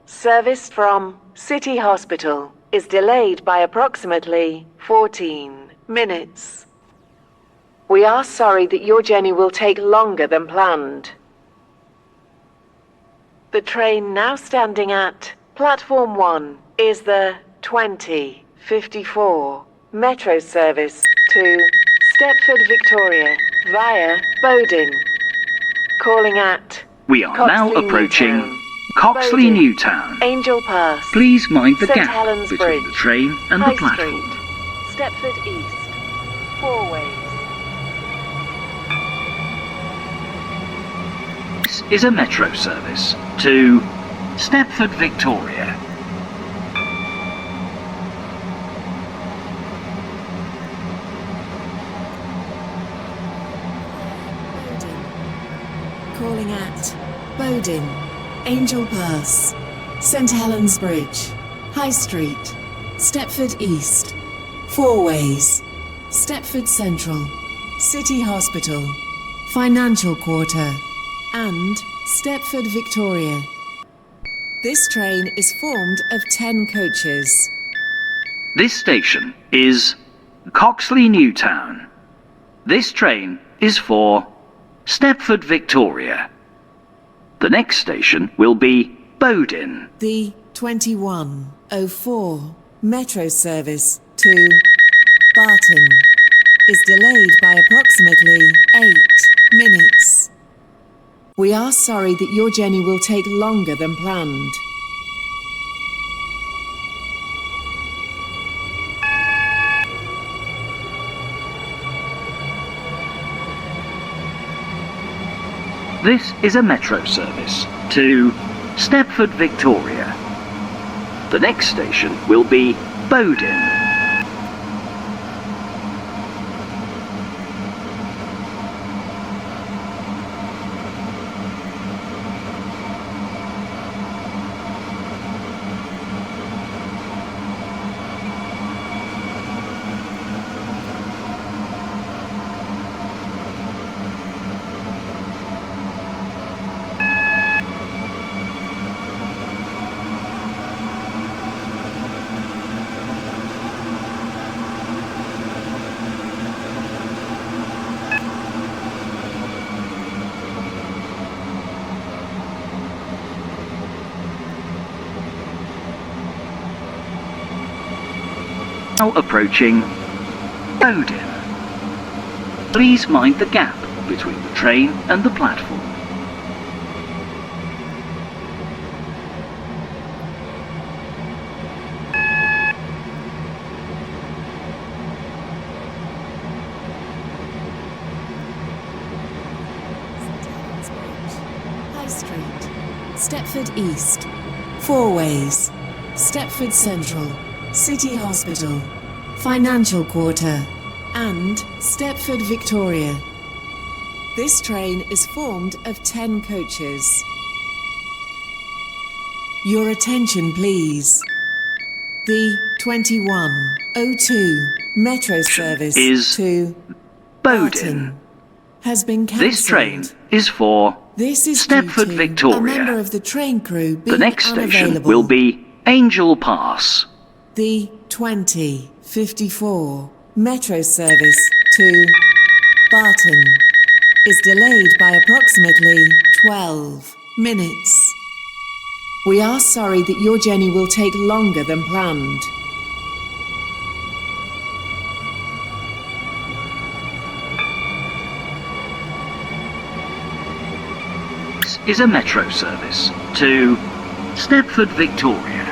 Service from City Hospital is delayed by approximately 14 minutes. We are sorry that your journey will take longer than planned. The train now standing at Platform 1 is the 2054 Metro service to Stepford Victoria via Bowden. Calling at We are Coxley, now approaching Newtown, Coxley, Bowden, Newtown. Angel Pass. Please mind the St. gap Helens between Bridge, the train and High the platform. Street, Stepford East, 4 ways. This is a Metro service to Stepford Victoria. Calling at Bowden, Angel Pass, St. Helens Bridge, High Street, Stepford East, 4 ways, Steepford Central, City Hospital, Financial Quarter, and Stepford Victoria. This train is formed of 10 coaches. This station is Coxley, Newtown. This train is for Stepford Victoria. The next station will be Bowden. The 2104 Metro service to Barton is delayed by approximately 8 minutes. We are sorry that your journey will take longer than planned. This is a Metro service to Stepford Victoria. The next station will be Bowden. Now approaching Bowden. Please mind the gap between the train and the platform. High Street, Stepford East, 4 ways, Stepford Central, City Hospital, Financial Quarter, and Stepford Victoria. This train is formed of 10 coaches. Your attention, please. The 2102 Metro service is to Bowden. Barton has been cancelled. This train is for This is Stepford due to Victoria. a member of the train crew being The next station unavailable. will be Angel Pass. The 2054 Metro service to Barton is delayed by approximately 12 minutes. We are sorry that your journey will take longer than planned. This is a Metro service to Stepford Victoria.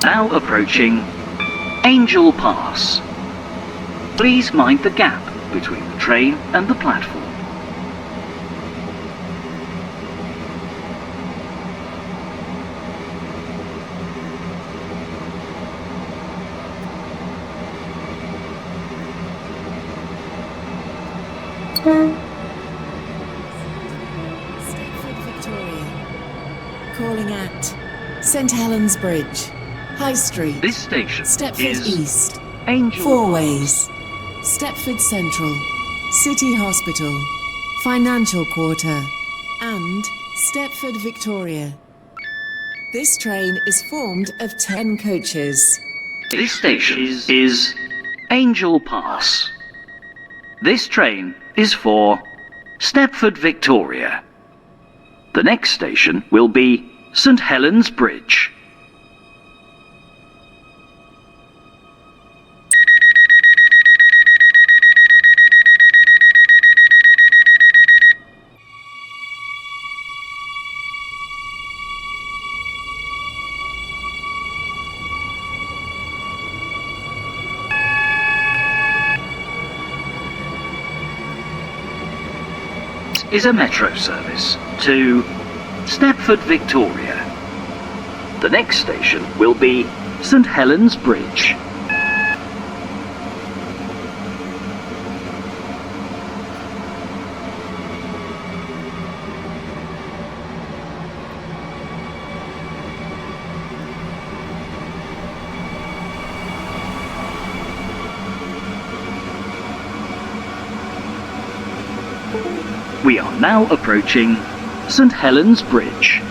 Now approaching Angel Pass. Please mind the gap between the train and the platform. Stepford Victoria. Calling at St. Helens Bridge, High Street, This station Stepford is East, Angel Four Ways, Stepford Central, City Hospital, Financial Quarter, and Stepford Victoria. This train is formed of 10 coaches. This station is Angel Pass. This train is for Stepford Victoria. The next station will be St Helens Bridge. Is a metro service to Stepford Victoria. The next station will be St Helens Bridge. We are now approaching St Helens Bridge.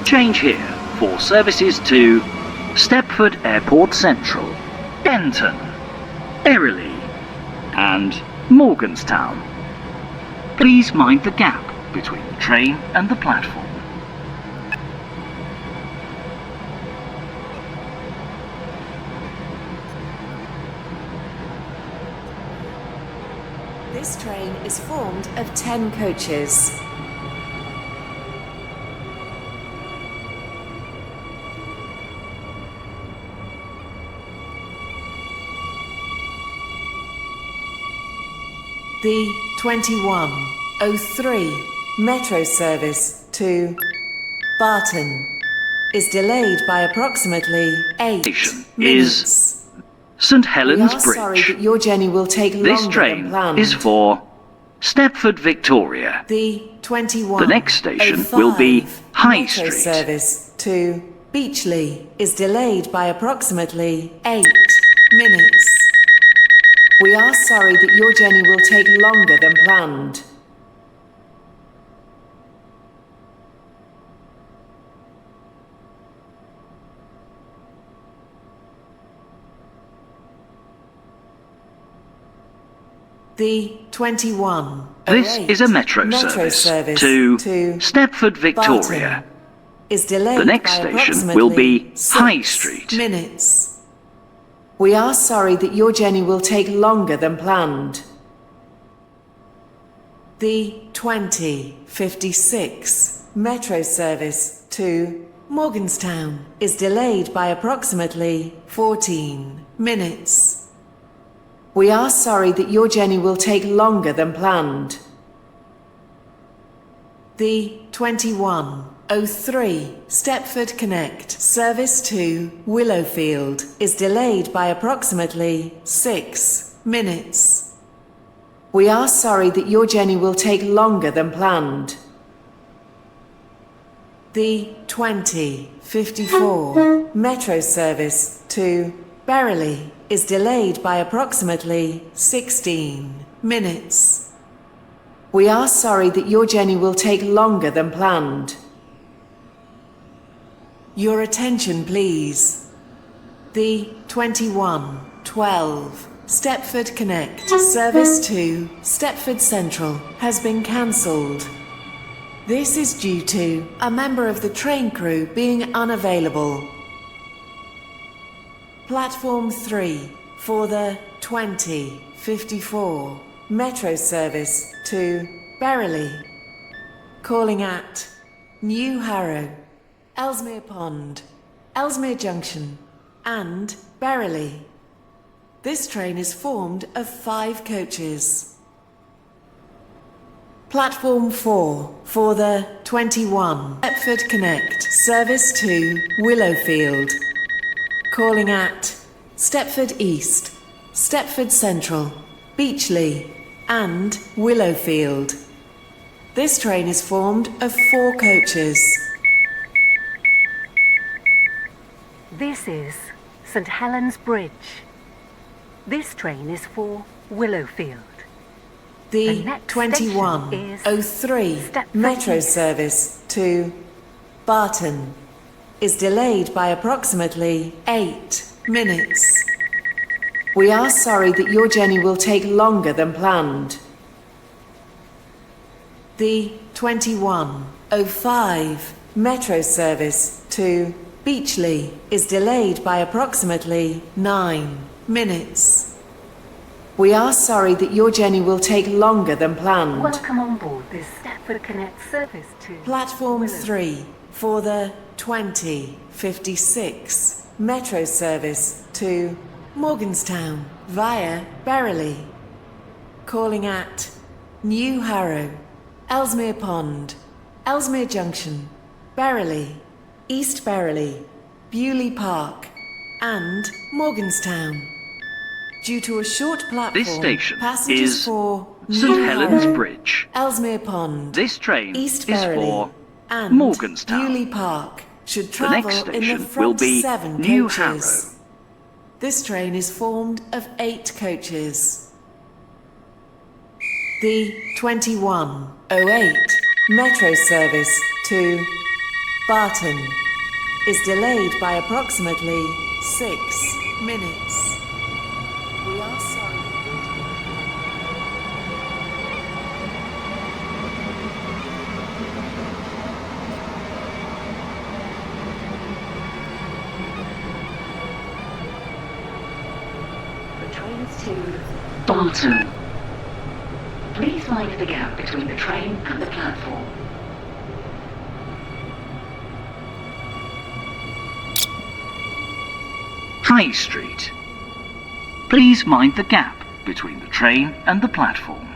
Change here for services to Stepford Airport Central, Denton, Earley and Morganstown. Please mind the gap between the train and the platform. This train is formed of 10 coaches. The 2103 metro service to Barton is delayed by approximately 8 Station minutes. is St Helens We are Bridge. sorry that your journey will take longer This than train planned. is for Stepford Victoria. The 21. The next station will be High metro Street. service to Beachley is delayed by approximately 8 minutes. We are sorry that your journey will take longer than planned. The 21. This is a metro service to Stepford Victoria. Barton is delayed The next by station will be approximately 6 High Street. minutes. We are sorry that your journey will take longer than planned. The 2056 metro service to Morganstown is delayed by approximately 14 minutes. We are sorry that your journey will take longer than planned. The 2103 Stepford Connect service to Willowfield is delayed by approximately 6 minutes. We are sorry that your journey will take longer than planned. The 2054 metro service to Berrily is delayed by approximately 16 minutes. We are sorry that your journey will take longer than planned. Your attention, please. The 2112 Stepford Connect service to Steepford Central has been cancelled. This is due to a member of the train crew being unavailable. Platform 3 for the 2054 metro service to Berrily. Calling at New Harrow, Ellesmere Pond, Ellesmere Junction and Berrily. This train is formed of 5 coaches. Platform 4 for the 21 Stepford Connect service to Willowfield. Calling at Stepford East, Stepford Central, Beachley and Willowfield. This train is formed of 4 coaches. This is St Helens Bridge. This train is for Willowfield. The next station is 2103 Stepford Metro East. service to Barton is delayed by approximately 8 minutes. We are sorry that your journey will take longer than planned. The 2105 Metro service to Beachley is delayed by approximately 9 minutes. We are sorry that your journey will take longer than planned. Welcome on board this Stepford Connect service to Platform Willowfield. 3 for the 2056 Metro service to Morganstown via Berrily. Calling at New Harrow, Ellesmere Pond, Ellesmere Junction, Berrily, East Berrily, Bewley Park, and Morganstown. Due to a short platform, This station passengers is for St New Helens Harrow, Bridge. Ellesmere Pond, This train East is Berrily, for and Morganstown. Bewley Park should The travel next in the station front will be 7 New coaches. Harrow. This train is formed of 8 coaches. The 2108 Metro service to Barton is delayed by approximately 6 minutes. We are sorry. The trains to Barton. Please mind the gap between the train and the platform. High Street. Please mind the gap between the train and the platform.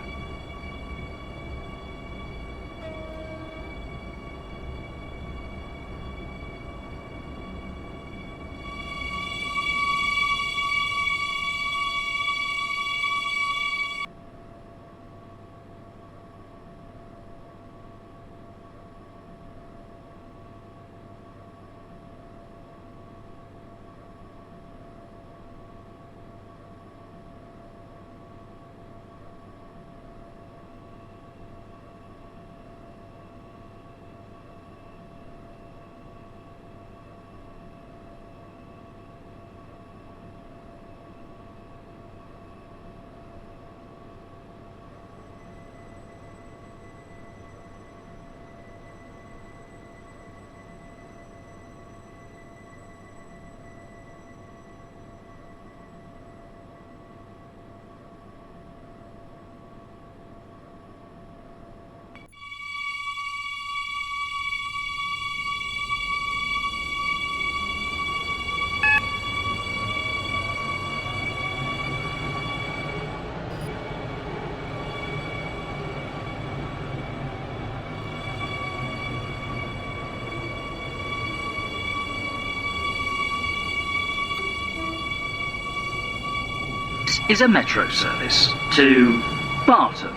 This is a Metro service to Barton.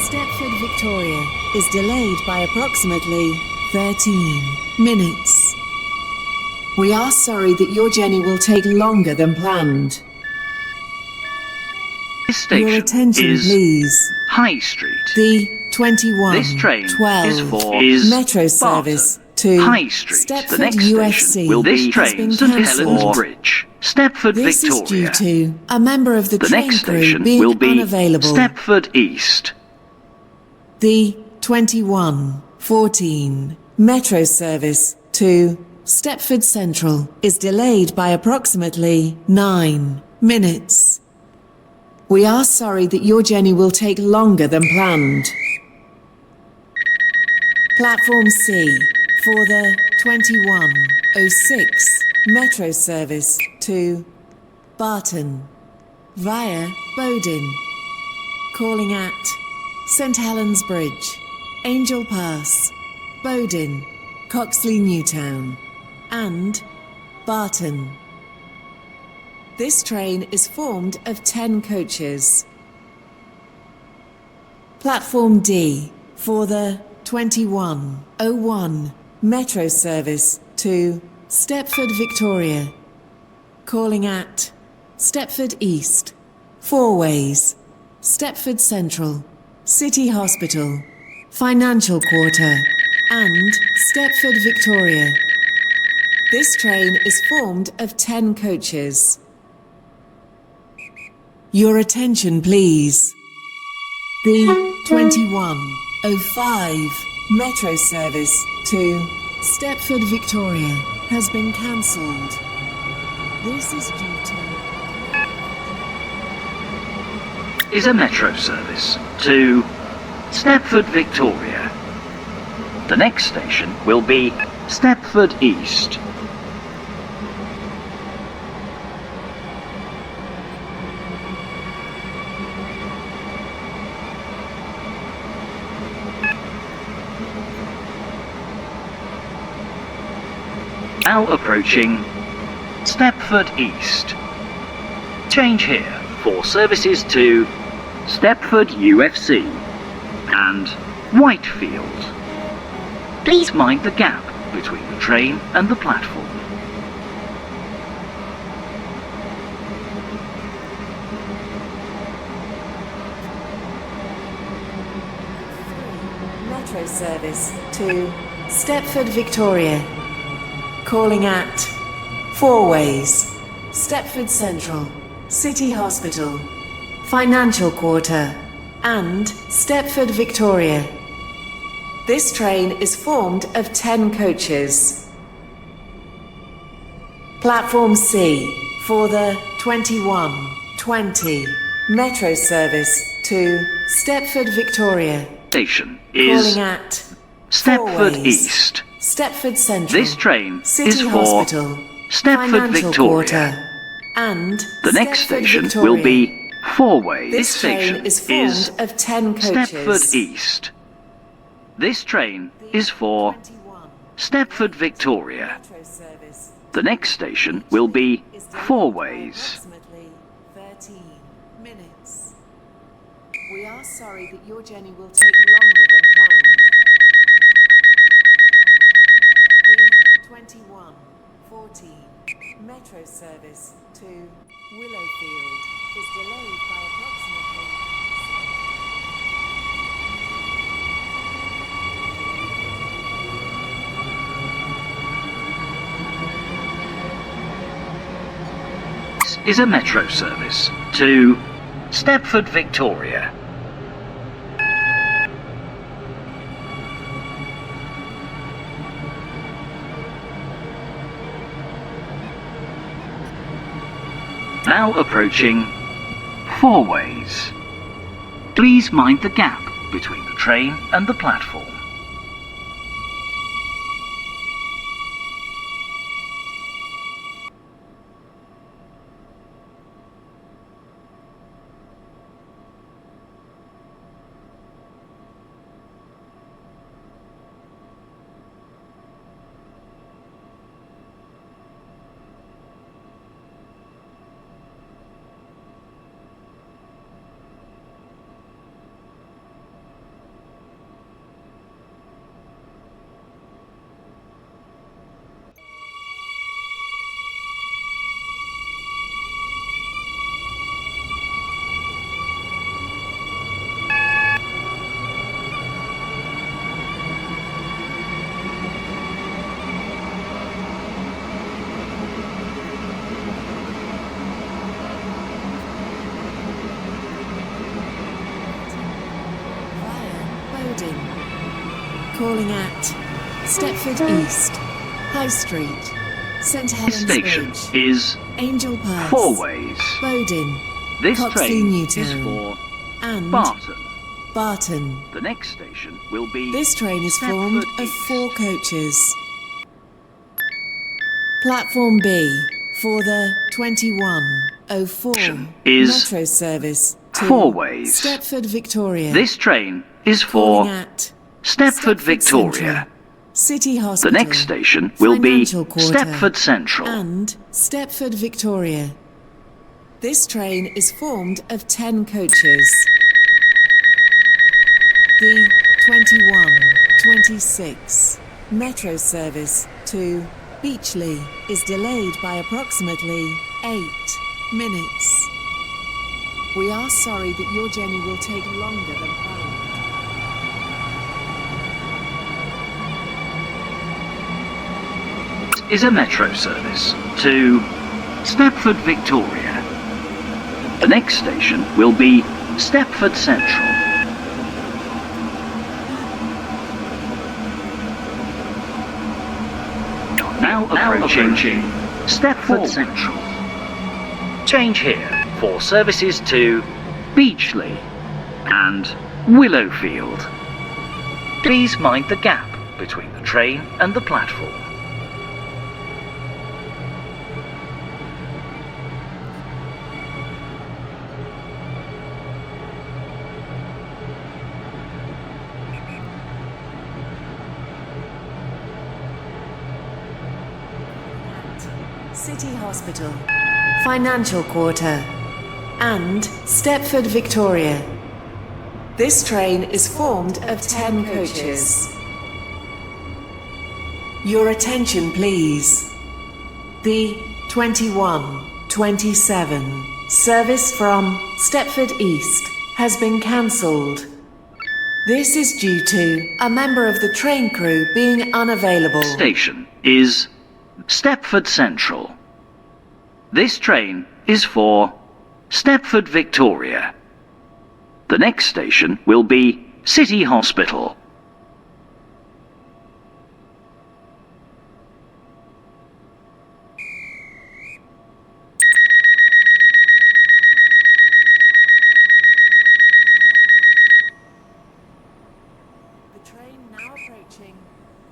Stepford Victoria is delayed by approximately 13 minutes. We are sorry that your journey will take longer than planned. This Your station attention, is please. High Street. The 21 This train 12 is for Metro Barton. service to High Street. Stepford The next UFC station will be has been St cancelled. Helens Bridge, Stepford This Victoria. is due to a member of the The train next crew station being will be unavailable. Stepford East. The 21:14 Metro service to Steepford Central is delayed by approximately 9 minutes. We are sorry that your journey will take longer than planned. Platform C for the 21:06 Metro service to Barton via Bowden. Calling at St Helens Bridge, Angel Pass, Bowden, Coxley Newtown, and Barton. This train is formed of 10 coaches. Platform D for the 21:01 Metro service to Stepford Victoria. Calling at Stepford East, Four Ways, Stepford Central, City Hospital, Financial Quarter, and Stepford Victoria. This train is formed of 10 coaches. Your attention, please. The 21:05 Metro service to Stepford Victoria has been cancelled. This is due to... Is a Metro service to Stepford Victoria. The next station will be Stepford East. Now approaching Stepford East. Change here for services to Stepford UFC and Whitefield. Please mind the gap between the train and the platform. Metro service to Stepford Victoria. Calling at Four Ways, Stepford Central, City Hospital, Financial Quarter, and Stepford Victoria. This train is formed of 10 coaches. Platform C for the 21:20 Metro service to Stepford Victoria. Station is Calling at Stepford Four Ways, East. Stepford Central. This train City is for Hospital, Stepford Financial Victoria. Quarter, and The next Stepford station Victoria. will be Four Ways. This This train station is formed of 10 coaches. Stepford East. This train is for Stepford Victoria. Metro service The next station will be is delayed Four by Ways. approximately 13 minutes. We are sorry that your journey will take longer than planned. The 21:14 Metro service to Willowfield is delayed by approximately... This is a Metro service to Stepford Victoria. Now approaching Four Ways. Please mind the gap between the train and the platform. Bowden. Calling at Stepford East, High Street, St This Helens station Bridge, is Angel Pass, 4 ways. Bowden, This Coxley train Newtown, is for and Barton. Barton. The next station will be This train is Stepford formed of East. 4 coaches. Platform B for the 2104 Is Metro service to 4 ways. Stepford Victoria. This train is Calling for at Stepford Victoria. Central, City The Hospital. next station will be Financial Quarter, Stepford Central. and Stepford Victoria. This train is formed of 10 coaches. The 2126 Metro service to Beachley is delayed by approximately 8 minutes. We are sorry that your journey will take longer than planned. Is a metro service to Stepford Victoria. The next station will be Steepford Central. Now approaching Steepford Central. Change here for services to Beachley and Willowfield. Please mind the gap between the train and the platform. City Hospital, Financial Quarter, and Stepford Victoria. This train is formed of 10 coaches. Your attention, please. The 2127 service from Stepford East has been cancelled. This is due to a member of the train crew being unavailable. Station is Stepford Central. This train is for Stepford Victoria. The next station will be City Hospital. The train now approaching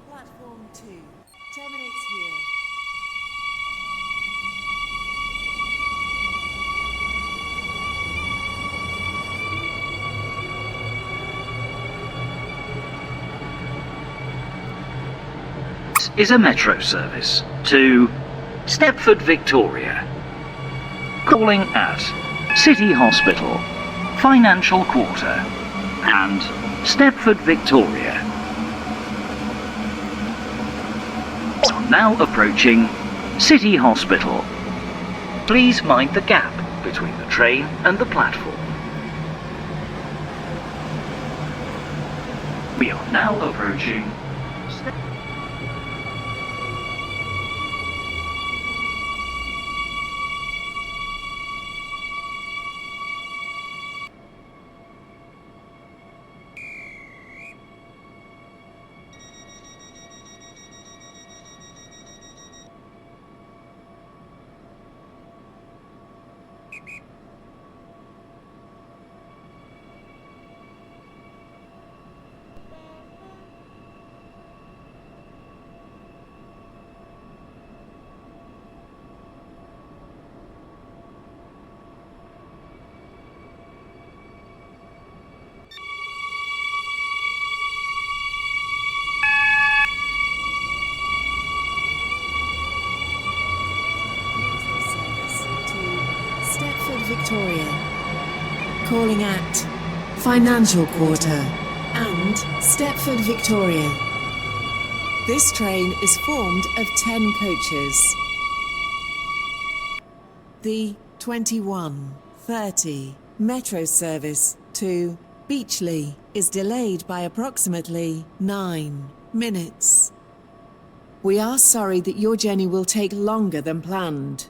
platform 2 terminates here. This is a metro service to Stepford Victoria. Calling at City Hospital, Financial Quarter, and Stepford Victoria. Now approaching City Hospital. Please mind the gap between the train and the platform. We are now approaching Stepford Victoria, calling at Financial Quarter and Stepford Victoria. This train is formed of 10 coaches. The 2130 Metro service to Beachley is delayed by approximately 9 minutes. We are sorry that your journey will take longer than planned.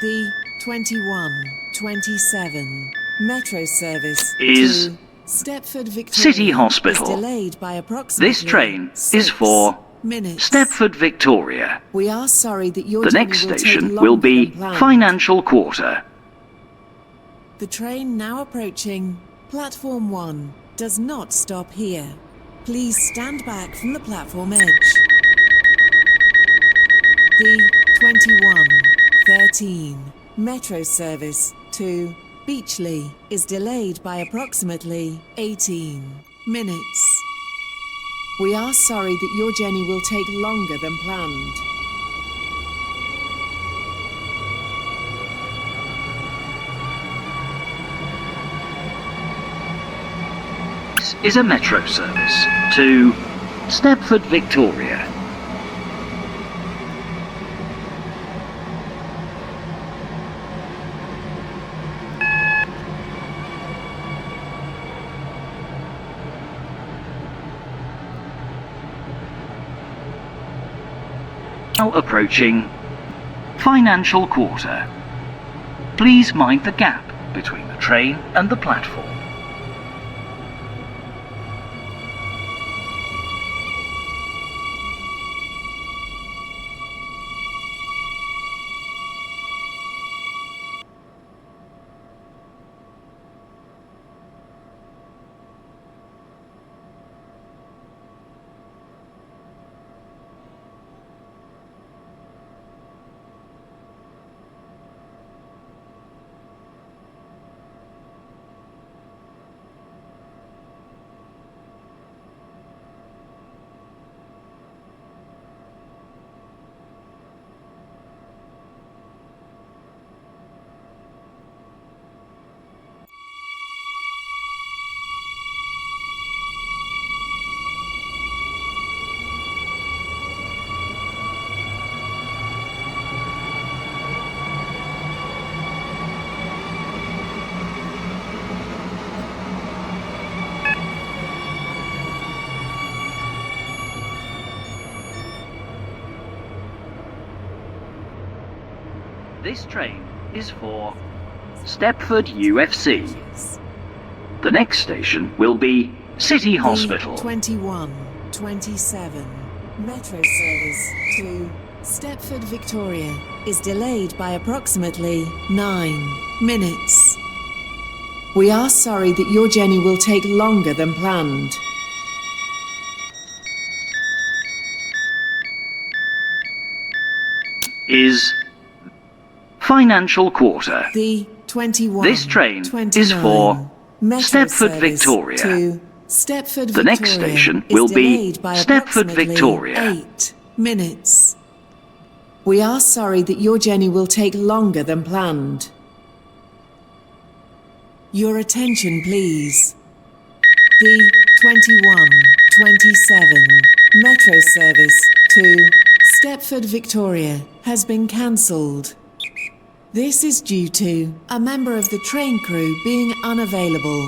The 2127 Metro service Is to Stepford Victoria City Hospital. is delayed by approximately This train 6 is for minutes. Stepford Victoria. We are sorry that your The journey next will take station longer will be than planned. Financial Quarter. The train now approaching Platform 1 does not stop here. Please stand back from the platform edge. The 21:13 Metro service to Beachley is delayed by approximately 18 minutes. We are sorry that your journey will take longer than planned. This is a Metro service to Stepford Victoria. Now approaching Financial Quarter. Please mind the gap between the train and the platform. This train is for Stepford UFC. The next station will be City Hospital. 21:27 Metro service to Stepford Victoria is delayed by approximately 9 minutes. We are sorry that your journey will take longer than planned. Is Financial Quarter. The 21. This train is for Stepford Victoria. To Stepford The next Victoria station is will be delayed by Stepford approximately Victoria. 8 minutes. We are sorry that your journey will take longer than planned. Your attention, please. The 21:27 Metro service to Stepford Victoria has been cancelled. This is due to a member of the train crew being unavailable.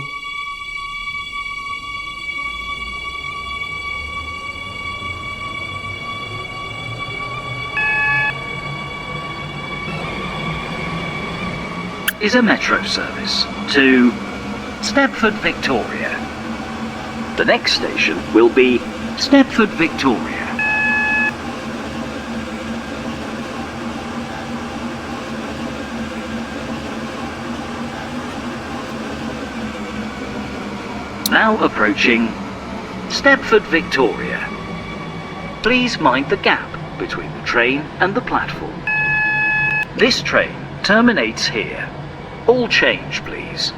Is a Metro service to Stepford Victoria. The next station will be Stepford Victoria. Now approaching Stepford Victoria. Please mind the gap between the train and the platform. This train terminates here. All change, please.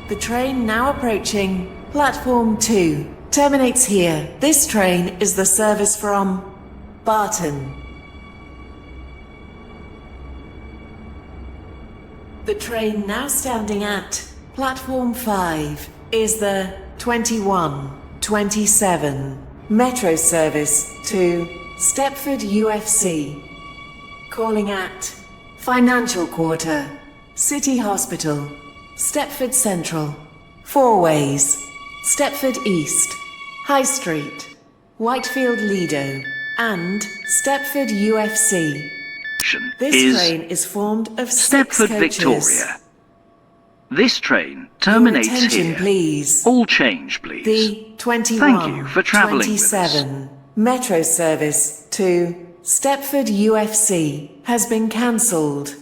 The train now approaching Platform 2 terminates here. This train is the service from Barton. The train now standing at Platform 5 is the 21:27 Metro service to Stepford UFC. Calling at Financial Quarter, City Hospital, Steepford Central, Four Ways, Stepford East, High Street, Whitefield Lido, and Stepford UFC. This is train is formed of 6 Stepford coaches. Victoria. This train Your terminates attention, here. please. All change, please. The 21, Thank you for travelling with us. 27 Metro service to Stepford UFC has been cancelled.